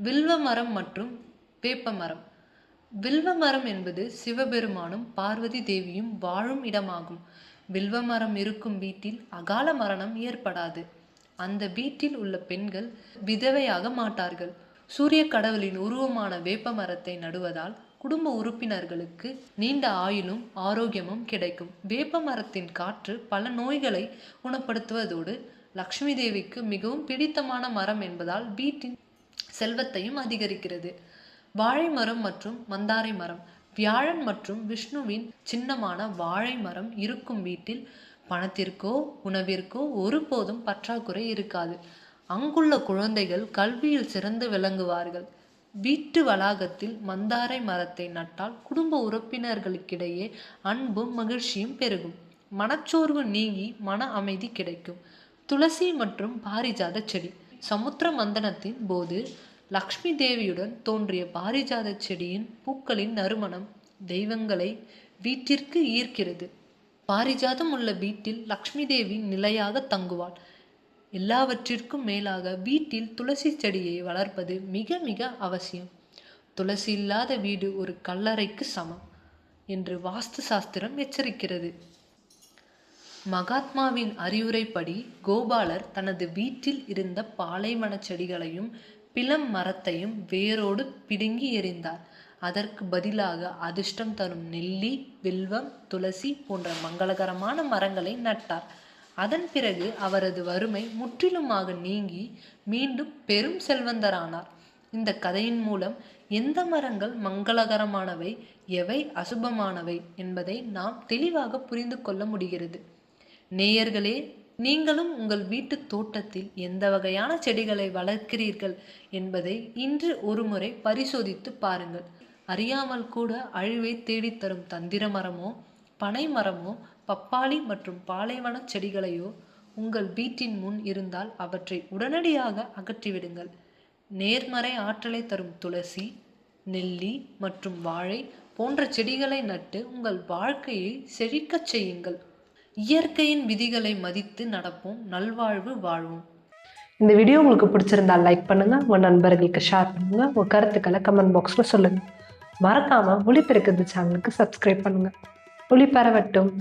வில்வ மரம் மற்றும் வேப்ப மரம். வில்வ மரம் என்பது சிவபெருமானும் பார்வதி தேவியும் வாழும் இடமாகும். வில்வ மரம் இருக்கும் வீட்டில் அகால மரணம் ஏற்படாது. அந்த வீட்டில் உள்ள பெண்கள் விதவையாக மாட்டார்கள். சூரிய கடவுளின் உருவமான வேப்ப மரத்தை நடுவதால் குடும்ப உறுப்பினர்களுக்கு நீண்ட ஆயுளும் ஆரோக்கியமும் கிடைக்கும். வேப்ப மரத்தின் காற்று பல நோய்களை குணப்படுத்துவதோடு லக்ஷ்மி தேவிக்கு மிகவும் பிடித்தமான மரம் என்பதால் வீட்டின் செல்வத்தையும் அதிகரிக்கிறது. வாழை மரம் மற்றும் மந்தாரை மரம். வியாழன் மற்றும் விஷ்ணுவின் சின்னமான வாழை மரம் இருக்கும் வீட்டில் பணத்திற்கோ உணவிற்கோ ஒருபோதும் பற்றாக்குறை இருக்காது. அங்குள்ள குழந்தைகள் கல்வியில் சிறந்து விளங்குவார்கள். வீட்டு வளாகத்தில் மந்தாரை மரத்தை நட்டால் குடும்ப உறுப்பினர்களுக்கிடையே அன்பும் மகிழ்ச்சியும் பெருகும். மனச்சோர்வு நீங்கி மன அமைதி கிடைக்கும். துளசி மற்றும் பாரிஜாத செடி. சமுத்திர மந்தனத்தின் போது லக்ஷ்மி தேவியுடன் தோன்றிய பாரிஜாத செடியின் பூக்களின் நறுமணம் தெய்வங்களை வீட்டிற்கு ஈர்க்கிறது. பாரிஜாதம் உள்ள வீட்டில் லக்ஷ்மி தேவி நிலையாக தங்குவாள். எல்லாவற்றிற்கும் மேலாக வீட்டில் துளசி செடியை வளர்ப்பது மிக மிக அவசியம். துளசி இல்லாத வீடு ஒரு கல்லறைக்கு சமம் என்று வாஸ்து சாஸ்திரம் எச்சரிக்கிறது. மகாத்மாவின் அறிவுரைப்படி கோபாலர் தனது வீட்டில் இருந்த பாலைவன செடிகளையும் பிலம் மரத்தையும் வேரோடு பிடுங்கி எறிந்தார். அதற்கு பதிலாக அதிர்ஷ்டம் தரும் நெல்லி, வில்வம், துளசி போன்ற மங்களகரமான மரங்களை நட்டார். அதன் பிறகு அவரது வறுமை முற்றிலுமாக நீங்கி மீண்டும் பெரும் செல்வந்தரானார். இந்த கதையின் மூலம் எந்த மரங்கள் மங்களகரமானவை, எவை அசுபமானவை என்பதை நாம் தெளிவாக புரிந்து கொள்ள முடிகிறது. நேயர்களே, நீங்களும் உங்கள் வீட்டு தோட்டத்தில் எந்த வகையான செடிகளை வளர்க்கிறீர்கள் என்பதை இன்று ஒருமுறை பரிசோதித்து பாருங்கள். அறியாமல் கூட அழிவை தேடித்தரும் தந்திர மரமோ, பனை மரமோ, பப்பாளி மற்றும் பாலைவன செடிகளையோ உங்கள் வீட்டின் முன் இருந்தால் அவற்றை உடனடியாக அகற்றிவிடுங்கள். நேர்மறை ஆற்றலை தரும் துளசி, நெல்லி மற்றும் வாழை போன்ற செடிகளை நட்டு உங்கள் வாழ்க்கையை செழிக்கச் செய்யுங்கள். இயற்கையின் விதிகளை மதித்து நடப்போம், நல்வாழ்வு வாழ்வோம். இந்த வீடியோ உங்களுக்கு பிடிச்சிருந்தா லைக் பண்ணுங்க, உங்க நண்பர்களுக்கு ஷேர் பண்ணுங்க, உங்க கருத்துக்களை கமெண்ட் பாக்ஸ்ல சொல்லுங்க. மறக்காம ஒளி பெருக்குது சேனலுக்கு சப்ஸ்கிரைப் பண்ணுங்க. ஒளி பரவட்டும்.